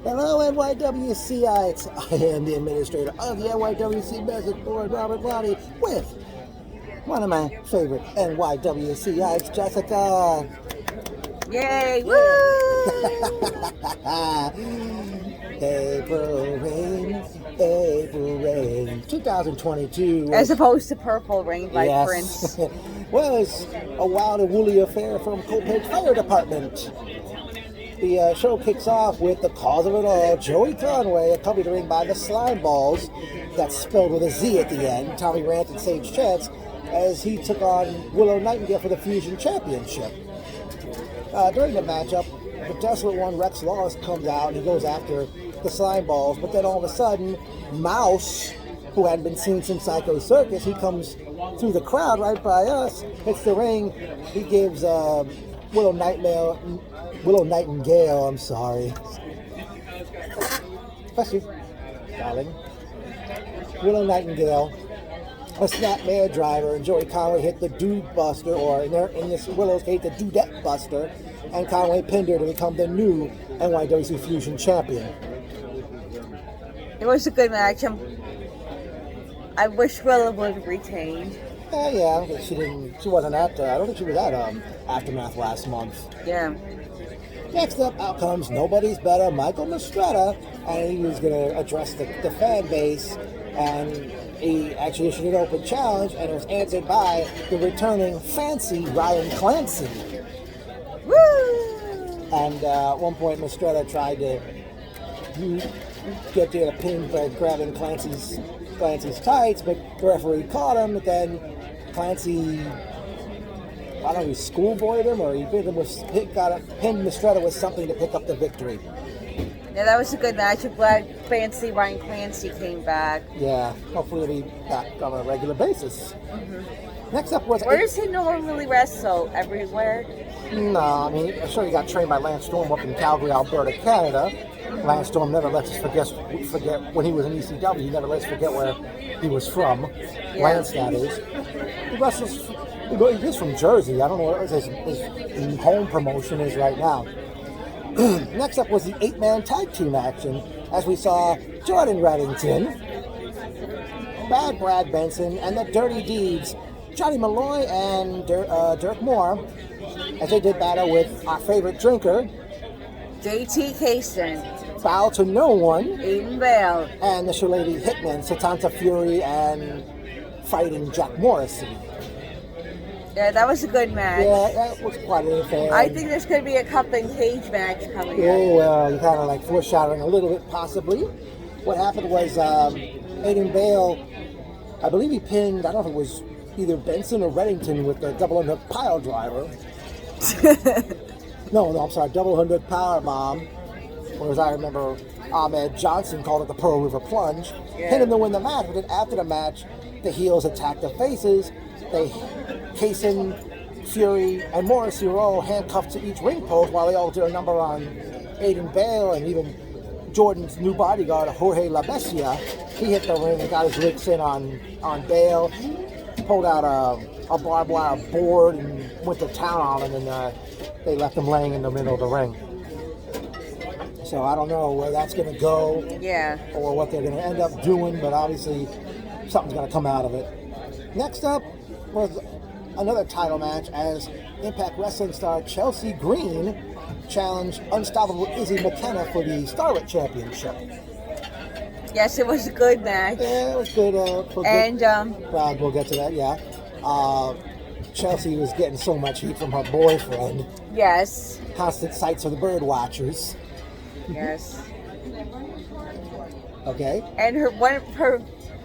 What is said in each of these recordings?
Hello, NYWCites. I am the administrator of the NYWC message board, Robert Lottie, with one of my favorite NYWCites, Jessica. Yay! Woo! April rain, 2022. As opposed to Purple Rain by Yes. Prince. Well, it's a wild and woolly affair from Copiague Fire Department. The show kicks off with the cause of it all, Joey Conway, accompanied by the slime balls, that's spelled with a Z at the end, Tommy Rant and Sage Chance, as he took on Willow Nightingale for the Fusion Championship. During the matchup, the Desolate One, Rex Lawless, comes out and he goes after the slime balls, but then all of a sudden, Mouse, who hadn't been seen since Psycho Circus, he comes through the crowd right by us, hits the ring, he gives Willow Nightingale, I'm sorry. Bless you, darling. Willow Nightingale, a snapmare driver, and Joey Conway hit the Dude Buster, or in this Willow's case, the Dudette Buster, and Conway pinned her to become the new NYWC Fusion Champion. It was a good match. I wish Willow would have retained. Yeah, but she wasn't at, I don't think she was at Aftermath last month. Yeah. Next up, out comes Nobody's Better, Michael Mistretta, and he was going to address the fan base, and he actually issued an open challenge, and it was answered by the returning fancy Ryan Clancy. Woo! And at one point, Mistretta tried to get to the pin by grabbing Clancy's tights, but the referee caught him, but then Clancy, I don't know, he schoolboyed him, or he pinned Mistretta with something to pick up the victory. Yeah, that was a good match. I'm glad fancy Ryan Clancy came back. Yeah, hopefully he'll be back on a regular basis. Mm-hmm. Next up was... Where does he normally wrestle? Everywhere? No, I mean, I'm sure he got trained by Lance Storm up in Calgary, Alberta, Canada. Lance Storm never lets us forget when he was in ECW, he never lets us forget where he was from. Yeah. Lance, that is. He wrestles... He's from Jersey. I don't know what his home promotion is right now. Next up was the 8-man tag team action, as we saw Jordan Reddington, Bad Brad Benson, and the Dirty Deeds, Johnny Malloy and Dirk Moore, as they did battle with our favorite drinker, JT Kaysen, Foul to No One, Aiden Bell, and the Shillelagh Hitmen, Satanta Fury, and Fighting Jack Morrison. Yeah, that was a good match. Yeah, that was quite an affair. I think there's going to be a cup and cage match coming up. Oh, well, you're kind of like foreshadowing a little bit, possibly. What happened was Aiden Bale, I believe he pinned, I don't know if it was either Benson or Reddington with the double underhook pile driver. No, I'm sorry, double underhook power bomb. Or as I remember, Ahmed Johnson called it the Pearl River Plunge. Yeah. Hit him to win the match, but then after the match, the heels attacked the faces. Kaysen, Fury, and Morrissey were all handcuffed to each ring post while they all did a number on Aiden Bale, and even Jordan's new bodyguard, Jorge La Bestia. He hit the ring and got his licks in on Bale, pulled out a barbed wire board and went to town on him, and they left him laying in the middle of the ring. So I don't know where that's going to go, or what they're going to end up doing, but obviously something's going to come out of it. Next up was another title match as Impact Wrestling star Chelsea Green challenged Unstoppable Izzy McKenna for the Starlet Championship. Yes, it was a good match. Yeah, it was good. We'll get to that, yeah. Chelsea was getting so much heat from her boyfriend. Yes. Constant sights of the bird watchers. Yes. Okay. And her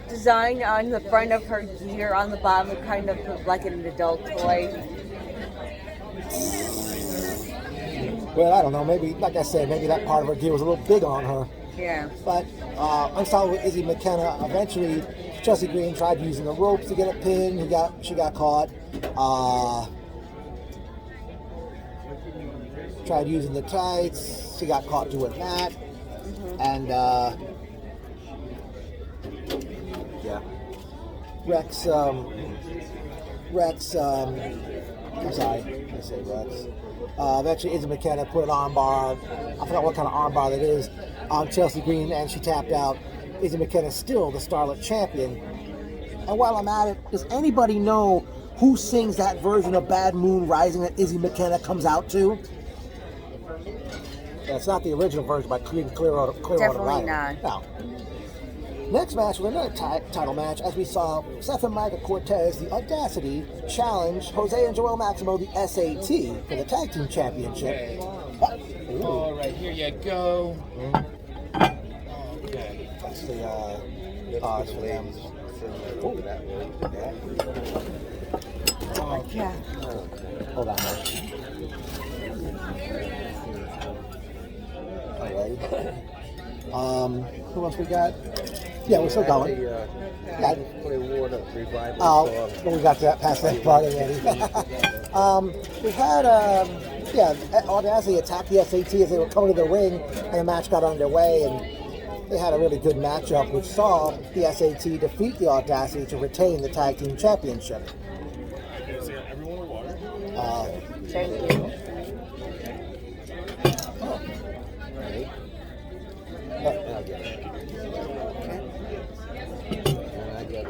design on the front of her gear on the bottom kind of looked like an adult toy. Well, I don't know. Maybe, like I said, maybe that part of her gear was a little big on her. Yeah. But Unstoppable Izzy McKenna, eventually Chelsea Green tried using the ropes to get a pin. She got caught. Tried using the tights. She got caught doing that. Mm-hmm. And Rex, I'm sorry, I say Rex. Eventually Izzy McKenna put an armbar. I forgot what kind of armbar that is. on Chelsea Green, and she tapped out. Izzy McKenna still the Starlet champion. And while I'm at it, does anybody know who sings that version of Bad Moon Rising that Izzy McKenna comes out to? Yeah, it's not the original version by Clearwater Definitely Rider. not. No. Next match was another title match, as we saw Seth and Micah Cortez, the Audacity, challenge Jose and Joel Maximo, the SAT, for the Tag Team Championship. All right, here you go. Okay. That's the odds for them. Yeah. Hold on. All right. Who else we got? Yeah, we're still going. Well, we got to that past that part already. We had, Audacity attacked the SAT as they were coming to the ring, and the match got underway, and they had a really good matchup, which saw the SAT defeat the Audacity to retain the Tag Team Championship. Thank you. I'll get it. And I got a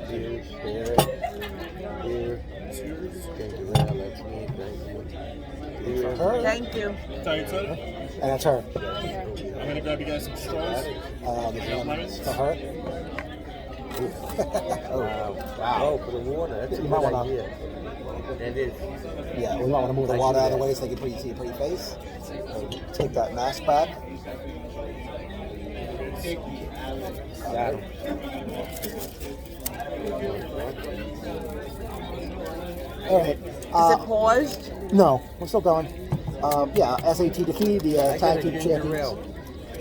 here, there, here. Thank you, well, that's me. Thank you. Here. Her? Thank you. And that's her. I'm gonna grab you guys some straws. For her? Wow. For the water. That's a You might good wanna- idea. That is. Yeah, we might want to move the water out of the way so they can see your pretty face. Take that mask back. Got him. All right. Is it paused? No, we're still going. SAT defeated the I got Tag a Team ginger Champions. ale.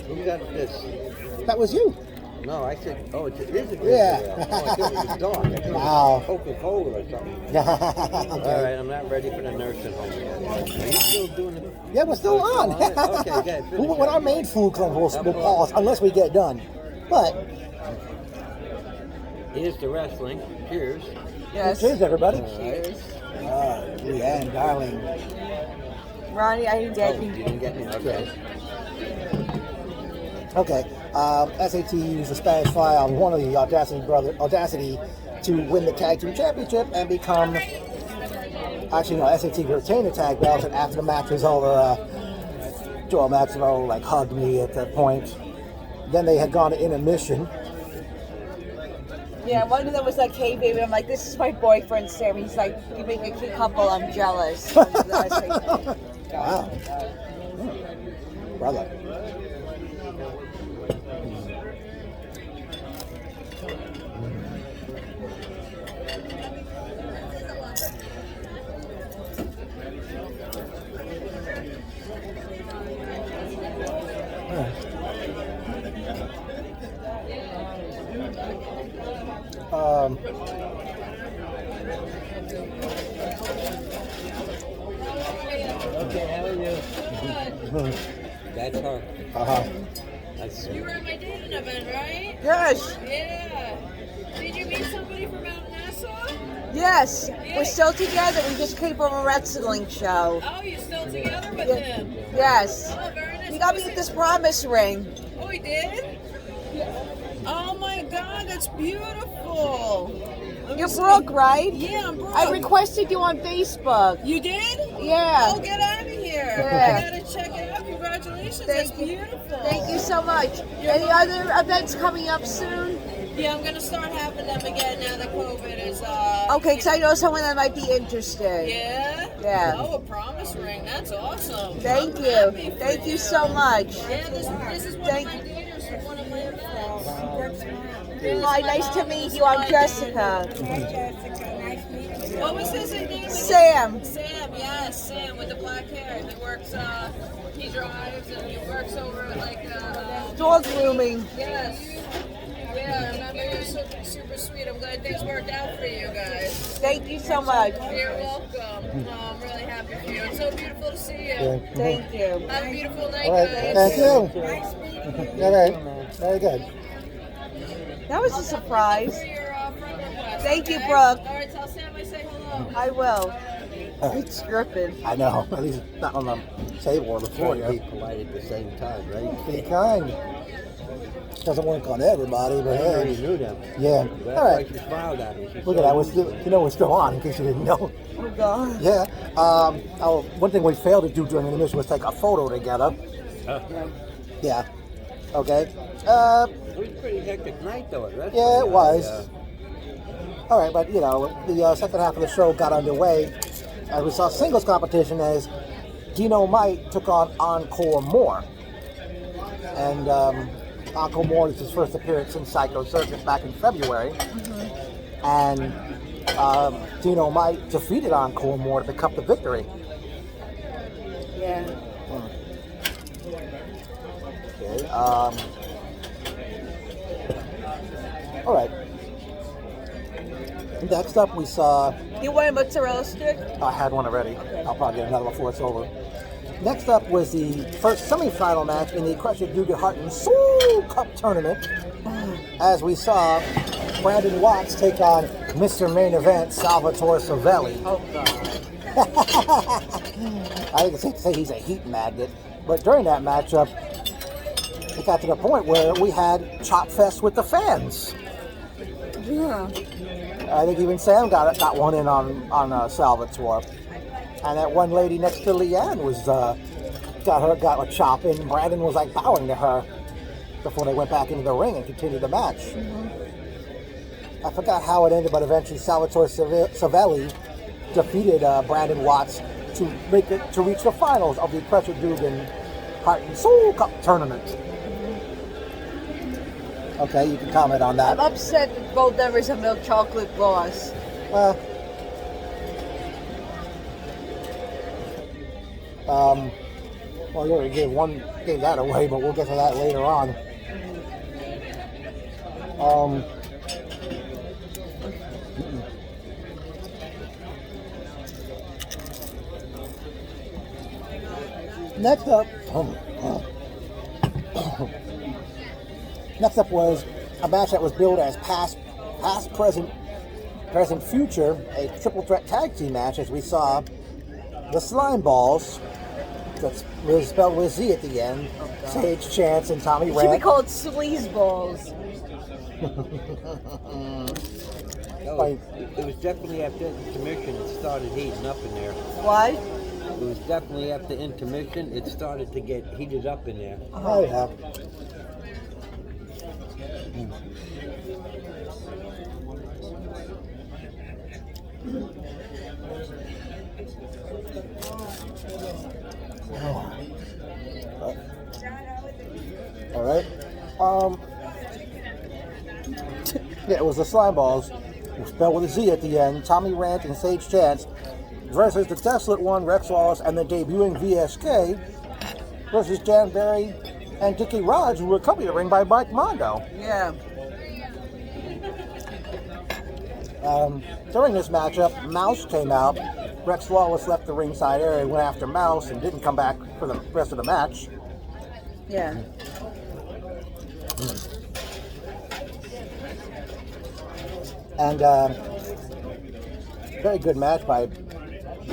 Who got this? That was you. No, I said, it is a ginger Yeah. ale. Oh, I thought it was dark. I thought it Wow. was Coca-Cola or something. All Okay. right, I'm not ready for the nursing home yet. Are you still doing it? Yeah, we're still on. Okay, good. When our main food comes, we'll pause unless we get done. But Here's the wrestling. Cheers. Yes. cheers, everybody. Cheers. Leanne, darling. Ronnie, I didn't Oh, get you you. didn't get me? Okay. Okay. SAT used the Spanish Fly on one of the Audacity to win the Tag Team Championship and become. Actually, no. SAT retained the tag belts, and after the match was over, Joel Maximo hugged me at that point. Then they had gone to intermission. Yeah, one of them was like, "Hey, baby," I'm like, "This is my boyfriend, Sam." He's like, "You make a cute couple. I'm jealous." Wow. Brother. Okay, how are you? That's her. That's You were at my dating event, right? Yes, Yeah. Did you meet somebody from out in Nassau? yes. We're still together. We just came from a wrestling show. Oh, you're still together with him? Yes. Oh, very nice. He got me this promise ring. Oh, he did? Oh my God, that's beautiful. You're Brooke, right? Yeah, I'm Brooke. I requested you on Facebook. You did? Yeah. Oh, get out of here. Yeah. I gotta check it out. Congratulations. Thank that's you. beautiful. Thank you so much. Any other events coming up soon? Yeah, I'm gonna start having them again now that COVID is Okay, because I know someone that might be interested. Yeah? Yeah. Oh, a promise ring. That's awesome. Thank I'm you. happy for Thank you so much. Yeah, this is one Thank of my leaders from one of my events. Hi, nice to meet you. I'm Jessica. What was his name? Sam. Sam, yes, Sam with the black hair. He works, he drives and he works over at Dog grooming. yes. Yeah, I remember he was super sweet. I'm glad things worked out for you guys. Thank you so much. You're welcome. I'm really happy for you. It's so beautiful to see you. Thank you. Have a beautiful night, All right. guys. Thank you. All right. Very good. That was a surprise. For your friend request. Thank you, okay? Brooke. All right, tell Sam I say hello. I will. It's scripted. I know. At least not on the table or the floor. Trying to be polite at the same time, right? Be kind. Doesn't work on everybody, but I already knew them. yeah. That's All why right. she smiled at me. She Look at said, that. We're still, we're still on, in case you didn't know. Oh God. Yeah. One thing we failed to do during the intermission was take a photo together. Yeah. Okay. It was a pretty hectic night, though. Yeah, it was. All right, but the second half of the show got underway, and we saw singles competition as Dino Might took on Encore Moore, and Encore Moore is his first appearance in Psycho Circus back in February, and Dino Might defeated Encore Moore to pick up the victory. Yeah. Okay. All right. Next up, we saw. You want a mozzarella stick? I had one already. I'll probably get another before it's over. Next up was the first semifinal match in the Crusher Dugan Hart and Soul Cup tournament, as we saw Brandon Watts take on Mr. Main Event Salvatore Savelli. Oh God. I think it's safe to say he's a heat magnet, but during that matchup, it got to the point where we had Chop Fest with the fans. Yeah. I think even Sam got one in on Salvatore, and that one lady next to Leanne was got a chop in. Brandon was like bowing to her before they went back into the ring and continued the match. I forgot how it ended, but eventually Salvatore Savelli defeated Brandon Watts to reach the finals of the Crusher Dugan Hart and Soul Cup tournament. Okay, you can comment on that. I'm upset that Gold Devers and Milk Chocolate lost. Well, you already gave that away, but we'll get to that later on. Next up was a match that was billed as past, present, future, a triple threat tag team match, as we saw the Slime Balls, that's spelled with Z at the end, Sage Chance and Tommy It should be Rand. called Sleaze Balls. No, it was definitely after intermission it started heating up in there. What? It was definitely after intermission it started to get heated up in there. Oh, yeah. All right. Yeah, it was the Slime Balls, spelled with a Z at the end, Tommy Rand and Sage Chance, versus the Desolate One, Rex Wallace, and the debuting VSK, versus Jan Berry and Dickie Raj, who were accompanied to the ring by Mike Mondo. Yeah. During this matchup, Mouse came out. Rex Wallace left the ringside area and went after Mouse and didn't come back for the rest of the match. Yeah. And very good match by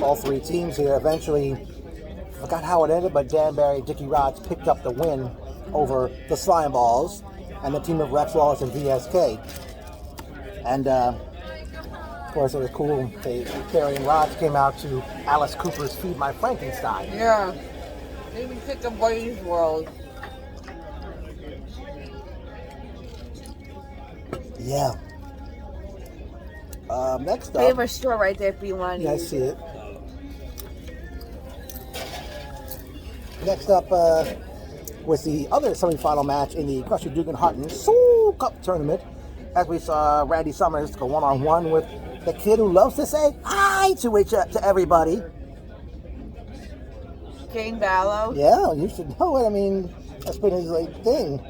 all three teams here. Eventually, I forgot how it ended, but Dan Barry and Dickie Rods picked up the win over the Slime Balls and the team of Rex Wallace and VSK. And of course, it was cool. Barry and Rods came out to Alice Cooper's "Feed My Frankenstein." Yeah. Maybe pick a Boy's World. Yeah. Next up, Favorite store right there if you want to yeah, I use see it. Next up was the other semifinal match in the Crusher Dugan Hart and Soul Cup tournament, as we saw Randy Summers go one-on-one with the kid who loves to say hi to everybody. Kane Ballo. Yeah, you should know it. I mean, that's been his thing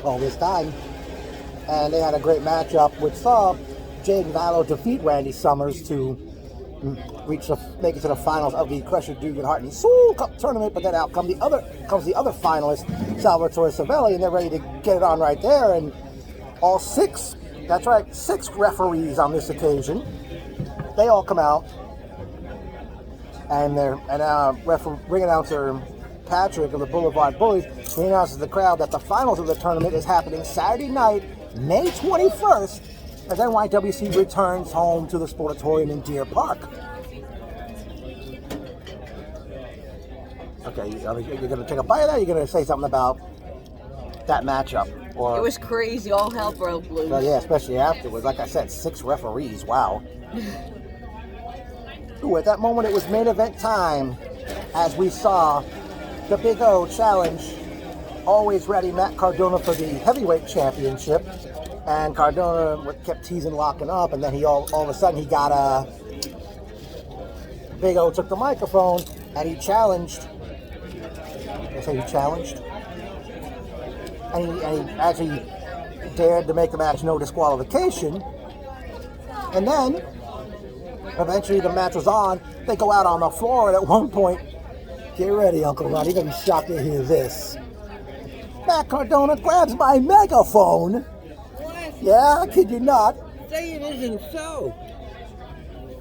all this time. And they had a great matchup, which saw Jaden Vallow defeat Randy Summers to make it to the finals of the Crusher Dugan Hart and Soul Cup tournament. But then out comes the other finalist, Salvatore Savelli, and they're ready to get it on right there. And all six referees on this occasion, they all come out and ring announcer Patrick of the Boulevard Bullies, he announces to the crowd that the finals of the tournament is happening Saturday night, May 21st, as NYWC returns home to the Sportatorium in Deer Park. Okay, you're going to take a bite of that, or you're going to say something about that matchup? Or, It was crazy. All hell broke loose. well, yeah, especially afterwards. Like I said, 6 referees. Wow. Ooh, at that moment, it was main event time as we saw the Big O challenge always ready Matt Cardona for the heavyweight championship. And Cardona kept teasing locking up, and then he all of a sudden he got Big O took the microphone and he challenged. I say he challenged. And he actually dared to make the match no disqualification. And then, eventually the match was on. They go out on the floor, and at one point, get ready, Uncle Ron, you're going to be shocked to hear this. Matt Cardona grabs my megaphone. What? Yeah, I kid you not. Say it isn't so.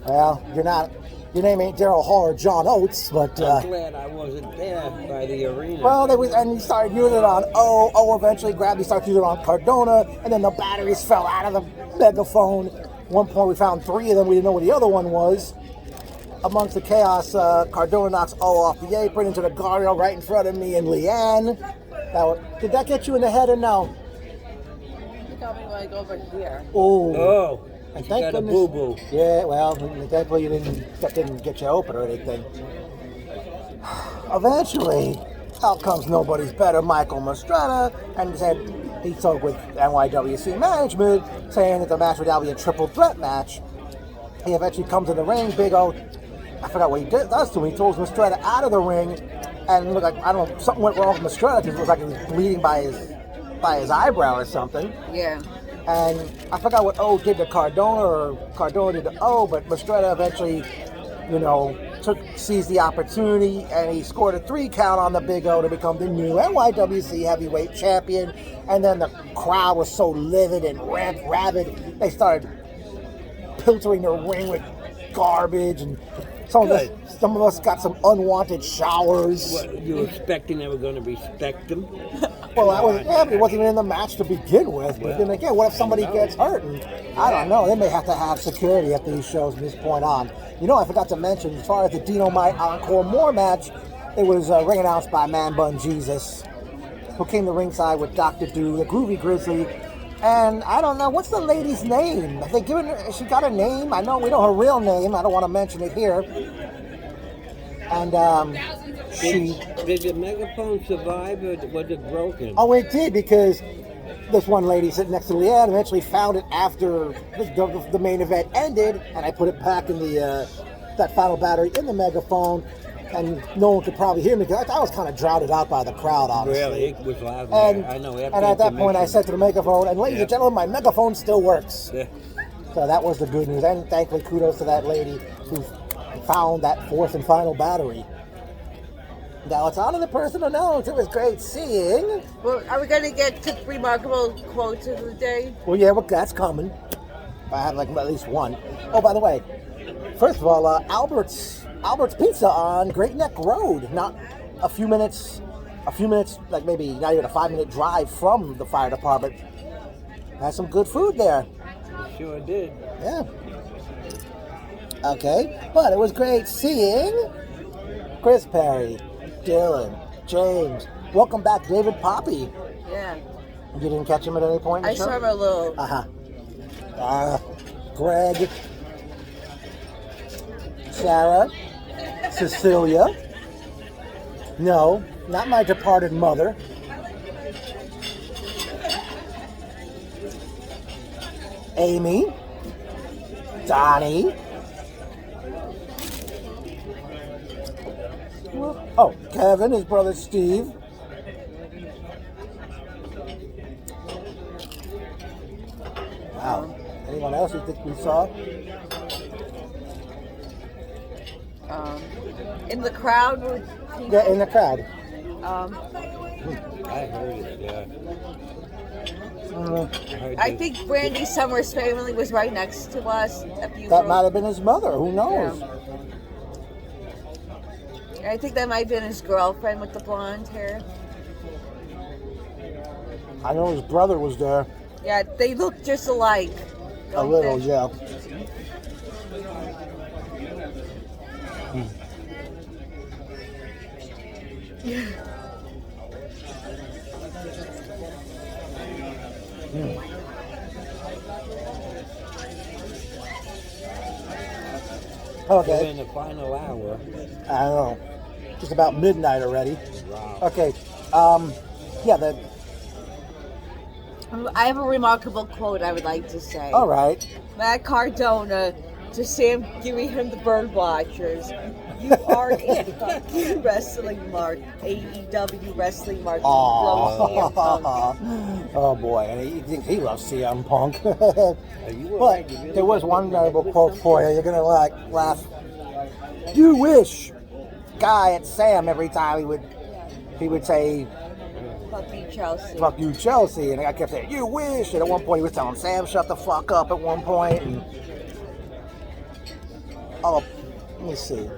Well, you're not. Your name ain't Daryl Hall or John Oates, but... I'm glad I wasn't there by the arena. Well, and he started using it on O. O eventually grabbed, he started using it on Cardona, and then the batteries fell out of the megaphone. At one point, we found 3 of them. We didn't know what the other one was. Amongst the chaos, Cardona knocks O off the apron into the guardrail right in front of me and Leanne. Did that get you in the head or no? You told me when I go over here. Oh, And you thank got a goodness- boo-boo. Yeah, well, thankfully that didn't get you open or anything. Eventually, out comes nobody's better, Michael Mastretta, and said he spoke with NYWC management, saying that the match would now be a triple threat match. He eventually comes in the ring. Big O, I forgot what he does to him. He throws Mastretta out of the ring, and it looked like, I don't know, something went wrong with Mastretta because it was like he was bleeding by his eyebrow or something. Yeah. And I forgot what O did to Cardona or Cardona did to O, but Mastretta eventually, seized the opportunity and he scored a 3 count on the Big O to become the new NYWC heavyweight champion. And then the crowd was so livid and rabid, they started filtering the ring with garbage, and some of us got some unwanted showers. What, you were expecting they were going to respect him? Well, it wasn't even in the match to begin with. But then again, what if somebody gets hurt? And I don't know. They may have to have security at these shows from this point on. I forgot to mention, as far as the Dynamite Encore More match, it was ring announced by Man Bun Jesus, who came to ringside with Dr. Do, the Groovy Grizzly, and I don't know, what's the lady's name? Have they given her, she got a name? I know we know her real name. I don't want to mention it here. And Did the megaphone survive, or was it broken? Oh, it did, because this one lady sitting next to Leanne eventually found it after the main event ended, and I put it back in that final battery in the megaphone, and no one could probably hear me because I was kind of drowned out by the crowd, honestly. Really, it was loud. And, I know. and at that point, I said to the megaphone, and ladies and gentlemen, my megaphone still works. Yeah. So that was the good news, and thankfully, kudos to that lady who found that 4th and final battery. Now it's on to the personal notes. It was great seeing. Well, are we going to get to remarkable quotes of the day? Well, yeah, that's coming. I have like at least one. Oh, by the way, first of all, Albert's Pizza on Great Neck Road. Not a few minutes, like maybe not even a 5-minute drive from the fire department. Has some good food there. It sure did. Yeah. Okay, but it was great seeing Chris Perry, Dylan, James. Welcome back, David Poppy. Yeah. You didn't catch him at any point in the I show? saw him a little. Greg, Sarah, Cecilia. No, not my departed mother. Amy, Donnie. Oh, Kevin, his brother Steve. Wow. Anyone else you think we saw? In the crowd with people. Yeah, in the crowd. I heard it, yeah. I think Brandy Summers' family was right next to us. That might have been his mother. Who knows? I think that might have been his girlfriend with the blonde hair. I know his brother was there. Yeah, they look just alike. A don't little, they? yeah. We're Okay, in the final hour. I don't know. Just about midnight already. Wow. Okay, yeah, I have a remarkable quote I would like to say. all right. Matt Cardona to Sam giving him the bird watchers. You are a fucking wrestling mark. AEW wrestling mark. Oh boy, and he thinks he loves CM Punk. Are you all right? But You really there was got one the- notable quote for you. You're gonna like laugh. You wish, guy at Sam every time he would say, Fuck you, Chelsea. "Fuck you, Chelsea," and I kept saying, "You wish." And at one point he was telling Sam, "Shut the fuck up." At one point, and oh, let me see.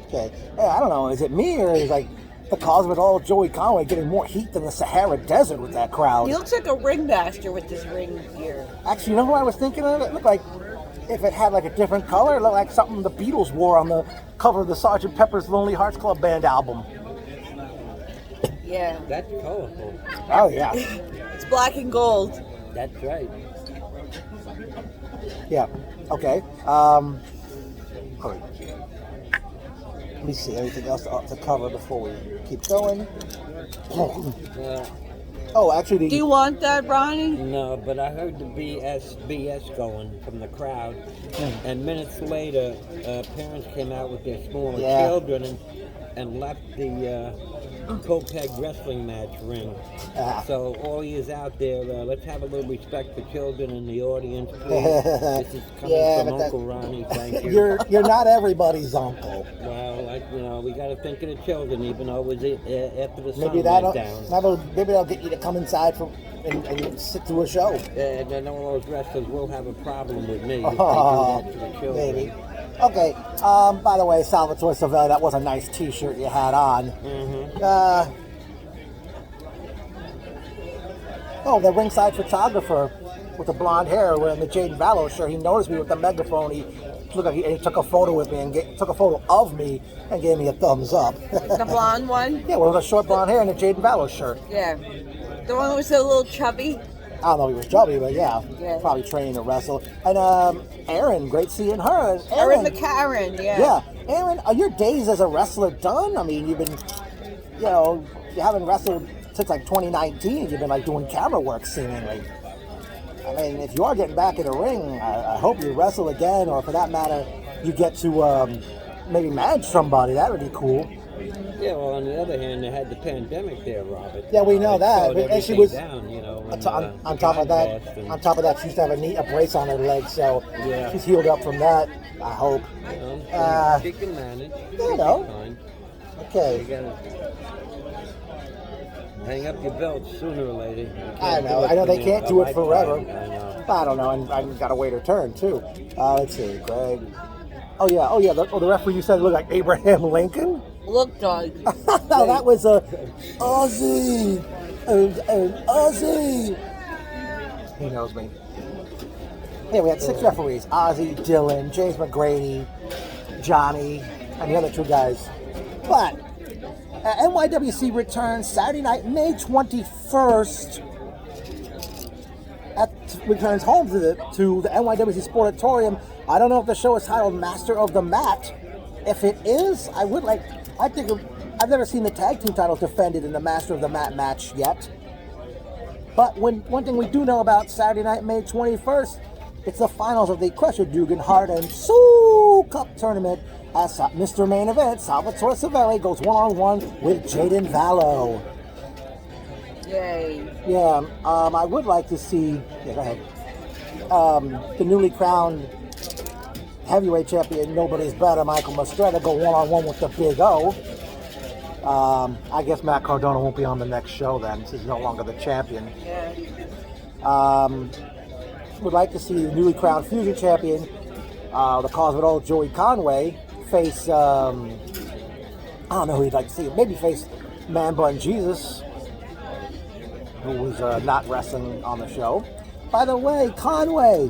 Okay, yeah, I don't know. Is it me or is like the cause of it all Joey Conway getting more heat than the Sahara Desert with that crowd? He looks like a ringmaster with this ring gear. Actually, you know who I was thinking of? It looked like, if it had like a different color, it looked like something the Beatles wore on the cover of the Sgt. Pepper's Lonely Hearts Club Band album. Yeah. That's colorful. Oh yeah, It's black and gold. That's right. yeah. Okay. All right. Let me see. Anything else to cover before we keep going? Oh, actually, Do you want that, Ronnie? No, but I heard the BS going from the crowd, and minutes later, parents came out with their smaller Yeah. children and left the Copiague wrestling match ring. Ah. So all yous out there, let's have a little respect for children in the audience, please. This is coming Yeah, from but that- Uncle Ronnie. Thank you. you're not everybody's uncle. Well, we got to think of the children, even though it was after the sun Maybe went down. maybe that'll get you to come inside and sit through a show. And then all those wrestlers will have a problem with me if they do that to the children. Maybe. Okay. By the way, Salvatore Savelli, that was a nice T-shirt you had on. Oh, the ringside photographer with the blonde hair wearing the Jaden Vallow shirt. He noticed me with the megaphone. He looked like he took a photo with me and took a photo of me and gave me a thumbs up. The blonde one? Yeah, with the short blonde hair and the Jaden Vallow shirt. Yeah. The one that was a little chubby? I don't know if he was chubby, but yeah, Yeah. probably training to wrestle. And Erin, great seeing her. And Erin McCarron, yeah. Yeah, Erin, are your days as a wrestler done? I mean, you've been, you haven't wrestled since like 2019. You've been like doing camera work seemingly. I mean, if you are getting back in the ring, I hope you wrestle again, or for that matter, you get to maybe manage somebody. That would be cool. Yeah, well, on the other hand, they had the pandemic there, Robert. Yeah, we know It that, slowed but- and she everything was- down, when, On top of that, passed and, she used to have a brace on her leg, so Yeah. she's healed up from that. I hope. she can manage. You know. Fine. You Okay. gotta hang up your belts sooner or later. You I can't know. do it I know they for can't a do it forever. lifetime. I know. I don't know, and I've got to wait her turn too. Let's see, Greg. Oh yeah. The referee you said looked like Abraham Lincoln. Look, dog. No, that was Ozzy. Ozzy. He knows me. Yeah, we had 6 referees: Ozzy, Dylan, James McGrady, Johnny, and the other 2 guys. But NYWC returns Saturday night, May 21st. Returns home to the NYWC Sportatorium. I don't know if the show is titled Master of the Mat. If it is, I've never seen the tag team titles defended in the Master of the Mat match yet. But one thing we do know about Saturday night, May 21st, it's the finals of the Crusher Dugan Hart and Sue Cup tournament as Mr. Main Event, Salvatore Savelli goes one-on-one with Jaden Vallow. Yay. Yeah, I would like to see, go ahead, the newly crowned heavyweight champion, nobody's better, Michael Mastretta, go one-on-one with the Big O. I guess Matt Cardona won't be on the next show then, since he's no longer the champion. Yeah. would like to see the newly crowned Fusion champion, the cause of it all, Joey Conway, face, I don't know who you'd like to see, maybe face Man Bun Jesus, who was not wrestling on the show. By the way, Conway,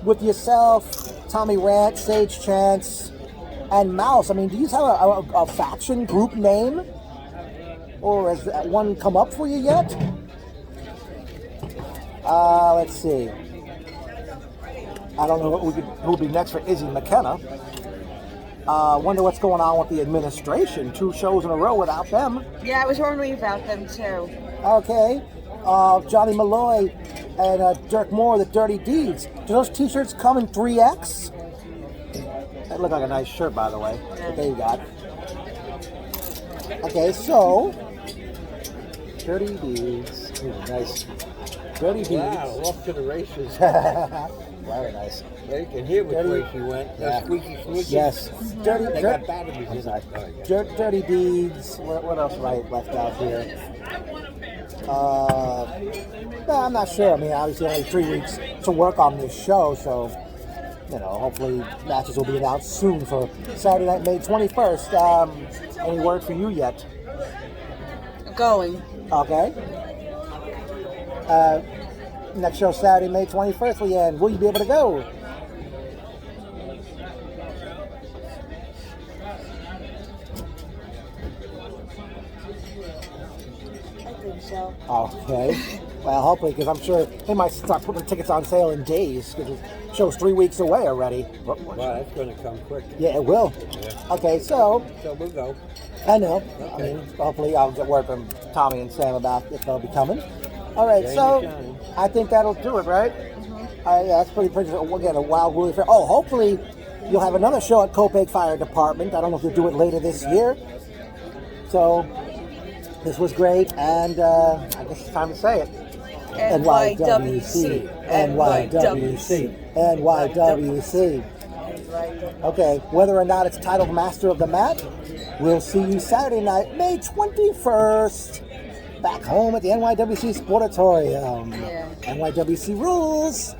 with yourself, Tommy Rant, Sage Chance, and Mouse, I mean, do you have a faction group name? Or has that one come up for you yet? Let's see. I don't know who would be next for Izzy McKenna. Wonder what's going on with the administration. 2 shows in a row without them. Yeah, I was wondering about them too. Okay. Johnny Malloy and Dirk Moore, the Dirty Deeds. Do those t-shirts come in 3X? That looked like a nice shirt, by the way. But there you got. Okay, so Dirty Deeds. Ooh, nice. Dirty Deeds. Wow, off to the races. Very nice. You can hear which Dirty- way she went. Yeah. Squeaky squeaky. Yes. They got batteries I'm in sorry. it. Oh, yeah. Dirty Deeds. What else have I left out here? No, I'm not sure. I mean, obviously only 3 weeks to work on this show, so hopefully matches will be announced soon for Saturday night, May 21st. Any word for you yet? Going. Okay. Next show Saturday, May 21st, Leanne. Will you be able to go? I think so. Okay. Well, hopefully, because I'm sure they might start putting tickets on sale in days, because the show's 3 weeks away already. Wow, that's going to come quick. Yeah, it will. Yeah. Okay, so So we'll go. I know. I Okay. mean, hopefully I'll get word from Tommy and Sam about if they'll be coming. All right, Game so is shining. I think that'll do it, right? Yeah, that's pretty. We'll get a wild woolly fair. Oh, hopefully you'll have another show at Copiague Fire Department. I don't know if you'll do it later this year. So this was great, and I guess it's time to say it. NYWC, NYWC, NYWC. Okay, whether or not it's titled Master of the Mat, we'll see you Saturday night, May 21st, back home at the NYWC Sportatorium. Yeah. NYWC rules.